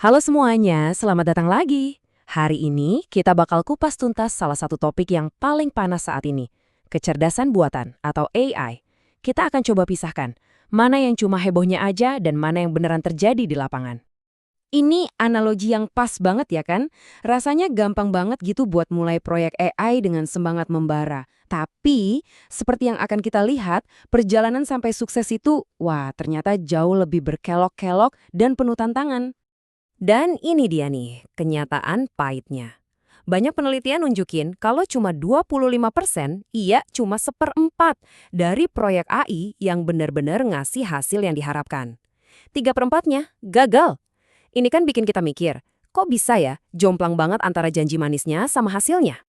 Halo semuanya, selamat datang lagi. Hari ini kita bakal kupas tuntas salah satu topik yang paling panas saat ini, kecerdasan buatan atau AI. Kita akan coba pisahkan, mana yang cuma hebohnya aja dan mana yang beneran terjadi di lapangan. Ini analogi yang pas banget ya kan? Rasanya gampang banget gitu buat mulai proyek AI dengan semangat membara. Tapi, seperti yang akan kita lihat, perjalanan sampai sukses itu, wah ternyata jauh lebih berkelok-kelok dan penuh tantangan. Dan ini dia nih, kenyataan pahitnya. Banyak penelitian nunjukin kalau cuma 25%, iya cuma seperempat dari proyek AI yang benar-benar ngasih hasil yang diharapkan. 3/4-nya gagal. Ini kan bikin kita mikir, kok bisa ya jomplang banget antara janji manisnya sama hasilnya?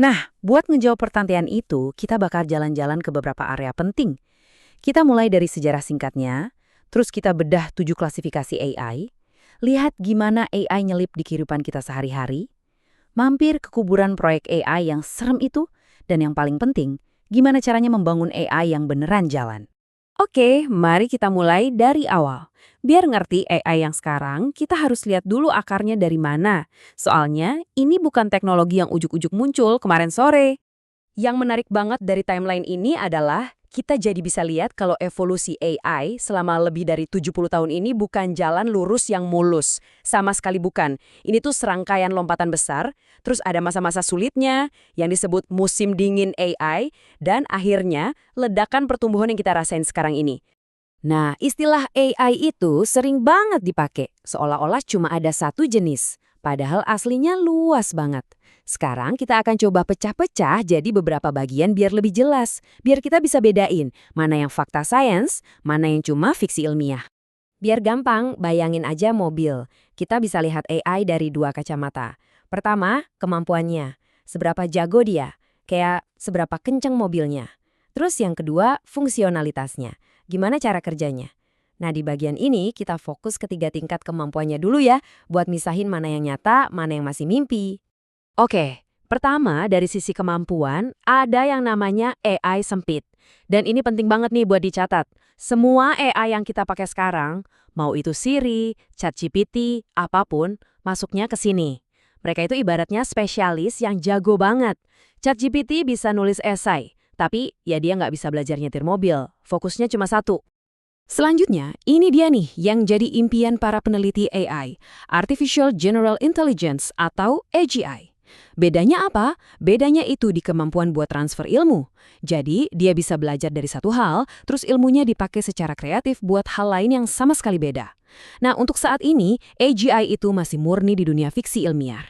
Nah, buat ngejawab pertanyaan itu, kita bakal jalan-jalan ke beberapa area penting. Kita mulai dari sejarah singkatnya, terus kita bedah 7 klasifikasi AI, lihat gimana AI nyelip di kehidupan kita sehari-hari, mampir ke kuburan proyek AI yang serem itu, dan yang paling penting, gimana caranya membangun AI yang beneran jalan. Oke, mari kita mulai dari awal. Biar ngerti AI yang sekarang, kita harus lihat dulu akarnya dari mana. Soalnya, ini bukan teknologi yang ujuk-ujuk muncul kemarin sore. Yang menarik banget dari timeline ini adalah kita jadi bisa lihat kalau evolusi AI selama lebih dari 70 tahun ini bukan jalan lurus yang mulus. Sama sekali bukan. Ini tuh serangkaian lompatan besar, terus ada masa-masa sulitnya yang disebut musim dingin AI, dan akhirnya ledakan pertumbuhan yang kita rasain sekarang ini. Nah, istilah AI itu sering banget dipakai, seolah-olah cuma ada satu jenis, padahal aslinya luas banget. Sekarang kita akan coba pecah-pecah jadi beberapa bagian biar lebih jelas, biar kita bisa bedain mana yang fakta sains, mana yang cuma fiksi ilmiah. Biar gampang, bayangin aja mobil. Kita bisa lihat AI dari dua kacamata. Pertama, kemampuannya. Seberapa jago dia? Kayak seberapa kenceng mobilnya. Terus yang kedua, fungsionalitasnya. Gimana cara kerjanya? Nah, di bagian ini kita fokus ke 3 tingkat kemampuannya dulu ya, buat misahin mana yang nyata, mana yang masih mimpi. Oke, pertama dari sisi kemampuan, ada yang namanya AI sempit. Dan ini penting banget nih buat dicatat. Semua AI yang kita pakai sekarang, mau itu Siri, ChatGPT, apapun, masuknya ke sini. Mereka itu ibaratnya spesialis yang jago banget. ChatGPT bisa nulis esai, tapi ya dia nggak bisa belajar nyetir mobil. Fokusnya cuma satu. Selanjutnya, ini dia nih yang jadi impian para peneliti AI, Artificial General Intelligence atau AGI. Bedanya apa? Bedanya itu di kemampuan buat transfer ilmu. Jadi, dia bisa belajar dari satu hal, terus ilmunya dipakai secara kreatif buat hal lain yang sama sekali beda. Nah, untuk saat ini, AGI itu masih murni di dunia fiksi ilmiah.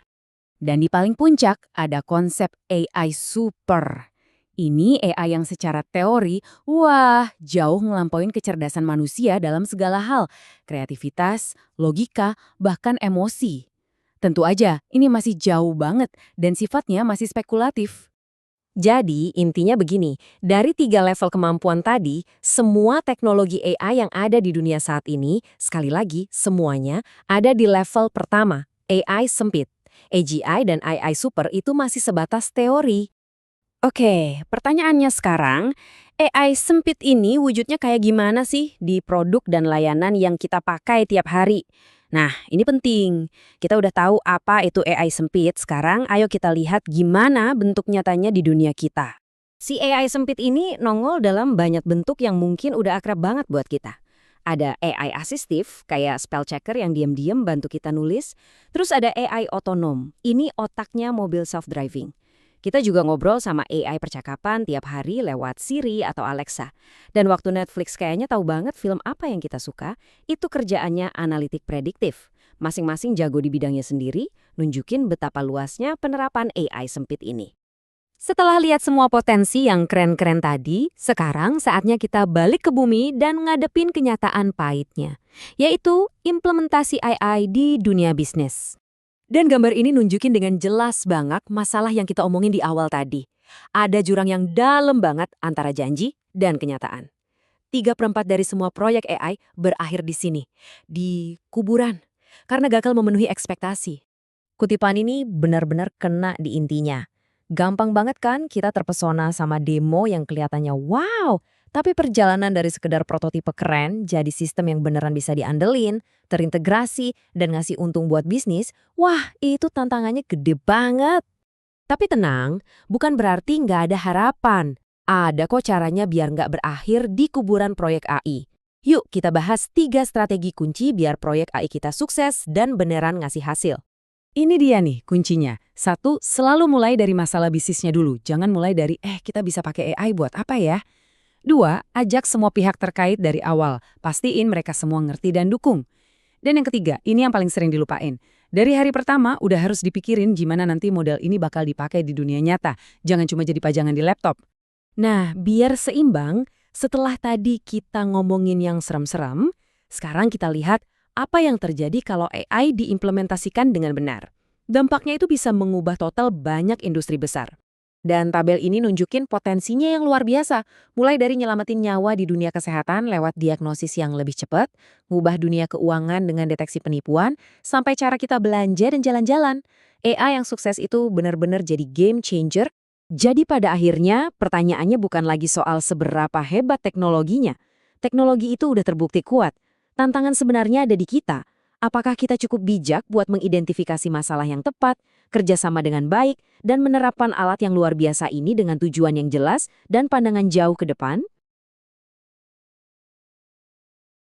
Dan di paling puncak, ada konsep AI super. Ini AI yang secara teori, wah, jauh ngelampauin kecerdasan manusia dalam segala hal. Kreativitas, logika, bahkan emosi. Tentu aja, ini masih jauh banget dan sifatnya masih spekulatif. Jadi, intinya begini, dari 3 level kemampuan tadi, semua teknologi AI yang ada di dunia saat ini, sekali lagi, semuanya ada di level pertama, AI sempit. AGI dan AI super itu masih sebatas teori. Oke, pertanyaannya sekarang, AI sempit ini wujudnya kayak gimana sih di produk dan layanan yang kita pakai tiap hari? Nah, ini penting. Kita udah tahu apa itu AI sempit, sekarang ayo kita lihat gimana bentuk nyatanya di dunia kita. Si AI sempit ini nongol dalam banyak bentuk yang mungkin udah akrab banget buat kita. Ada AI asistif, kayak spell checker yang diam-diam bantu kita nulis. Terus ada AI otonom, ini otaknya mobil self-driving. Kita juga ngobrol sama AI percakapan tiap hari lewat Siri atau Alexa. Dan waktu Netflix kayaknya tahu banget film apa yang kita suka, itu kerjaannya analitik prediktif. Masing-masing jago di bidangnya sendiri, nunjukin betapa luasnya penerapan AI sempit ini. Setelah lihat semua potensi yang keren-keren tadi, sekarang saatnya kita balik ke bumi dan ngadepin kenyataan pahitnya, yaitu implementasi AI di dunia bisnis. Dan gambar ini nunjukin dengan jelas banget masalah yang kita omongin di awal tadi. Ada jurang yang dalam banget antara janji dan kenyataan. 3/4 dari semua proyek AI berakhir di sini, di kuburan, karena gagal memenuhi ekspektasi. Kutipan ini benar-benar kena di intinya. Gampang banget kan kita terpesona sama demo yang kelihatannya wow, Tapi perjalanan dari sekedar prototipe keren jadi sistem yang beneran bisa diandelin, terintegrasi, dan ngasih untung buat bisnis, wah itu tantangannya gede banget. Tapi tenang, bukan berarti nggak ada harapan. Ada kok caranya biar nggak berakhir di kuburan proyek AI. Yuk kita bahas 3 strategi kunci biar proyek AI kita sukses dan beneran ngasih hasil. Ini dia nih kuncinya. 1, selalu mulai dari masalah bisnisnya dulu. Jangan mulai dari, kita bisa pakai AI buat apa ya? 2, ajak semua pihak terkait dari awal. Pastiin mereka semua ngerti dan dukung. Dan yang ketiga, ini yang paling sering dilupain. Dari hari pertama, udah harus dipikirin gimana nanti model ini bakal dipakai di dunia nyata. Jangan cuma jadi pajangan di laptop. Nah, biar seimbang, setelah tadi kita ngomongin yang serem-serem, sekarang kita lihat apa yang terjadi kalau AI diimplementasikan dengan benar. Dampaknya itu bisa mengubah total banyak industri besar. Dan tabel ini nunjukin potensinya yang luar biasa, mulai dari nyelamatin nyawa di dunia kesehatan lewat diagnosis yang lebih cepat, ngubah dunia keuangan dengan deteksi penipuan, sampai cara kita belanja dan jalan-jalan. AI yang sukses itu benar-benar jadi game changer. Jadi pada akhirnya, pertanyaannya bukan lagi soal seberapa hebat teknologinya. Teknologi itu udah terbukti kuat. Tantangan sebenarnya ada di kita. Apakah kita cukup bijak buat mengidentifikasi masalah yang tepat, kerjasama dengan baik, dan menerapkan alat yang luar biasa ini dengan tujuan yang jelas dan pandangan jauh ke depan?